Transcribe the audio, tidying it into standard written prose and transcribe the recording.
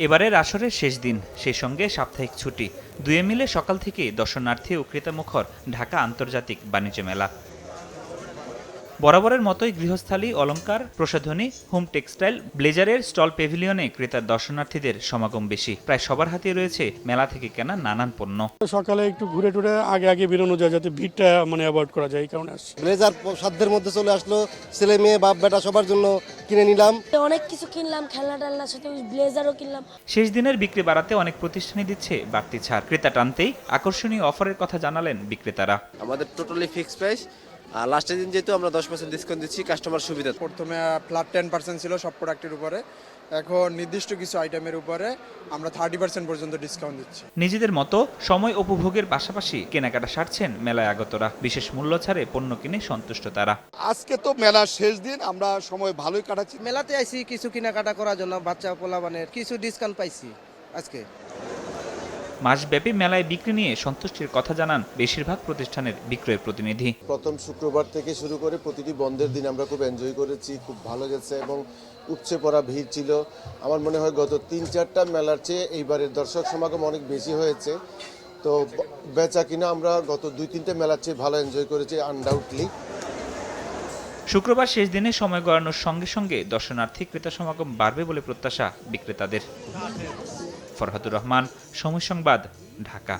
এবারের আসরের শেষ দিন, সেই সঙ্গে সাপ্তাহিক ছুটি, দুয়ে মিলে সকাল থেকে দর্শনার্থী ও ক্রেতামুখর ঢাকা আন্তর্জাতিক বাণিজ্য মেলা। বরাবরের মতোই গৃহস্থালী, অলংকার, প্রসাধনী, হোম টেক্সটাইল, ব্লেজারের স্টল পেভিলিয়নে ক্রেতার দর্শনার্থীদের সমাগম বেশি। প্রায় সবার হাতে রয়েছে মেলা থেকে কেনা নানান পণ্য। সকালে একটু ঘুরে টুরে আগে বেরোনো যায়, যাতে ভিড়টা অ্যাভয়েড করা যায়, এই কারণে আসছে। ব্লেজার সাধ্যের মধ্যে চলে আসলো, ছেলে মেয়ে বাপ বেটা সবার জন্য কিনে নিলাম। অনেক কিছু কিনলাম, খেলনা টেলনার সাথে ব্লেজারও কিনলাম। শেষ দিনের বিক্রি বাড়াতে অনেক প্রতিষ্ঠানই দিচ্ছে বাড়তি ছাড়। ক্রেতা টানতেই আকর্ষণীয় অফারের কথা জানালেন বিক্রেতারা। আমাদের টোটালি ফিক্সড প্রাইস, আর লাস্টের দিন যেহেতু আমরা 10% ডিসকাউন্ট দিচ্ছি কাস্টমার সুবিধা। প্রথমে ফ্ল্যাট 10% ছিল সব প্রোডাক্টের উপরে, এখন নির্দিষ্ট কিছু আইটেমের উপরে আমরা 30% পর্যন্ত ডিসকাউন্ট দিচ্ছি। নিজেদের মতো সময় উপভোগের পাশাপাশি কেনাকাটা সারছেন মেলায় আগতরা। বিশেষ মূল্য ছাড়ে পণ্য কিনে সন্তুষ্ট তারা। আজকে তো মেলার শেষ দিন, আমরা সময় ভালোই কাটাচ্ছি। মেলাতে আইছি কিছু কেনাকাটা করার জন্য, বাচ্চা পোলাপানের কিছু ডিসকাউন্ট পাইছি আজকে। মাসব্যাপী মেলায় বিক্রি নিয়ে সন্তুষ্টির কথা জানান বেশিরভাগ প্রতিষ্ঠানের বিক্রয়ের প্রতিনিধি। প্রথম শুক্রবার থেকে শুরু করে প্রতিটি বন্ধের দিন আমরা খুব এনজয় করেছি, খুব ভালো গেছে এবং উপচে পড়া ভিড় ছিল। আমার মনে হয় গত ৩-৪টা মেলার চেয়ে এইবারের দর্শক সমাগম অনেক বেশি হয়েছে। তো বেচা কিনা আমরা গত ২-৩টে মেলার চেয়ে ভালো এনজয় করেছি আনডাউটলি। শুক্রবার শেষ দিনে সময় গড়ানোর সঙ্গে সঙ্গে দর্শনার্থী ক্রেতা সমাগম বাড়বে বলে প্রত্যাশা বিক্রেতাদের। ফরহাদুর রহমান, সময় সংবাদ, ঢাকা।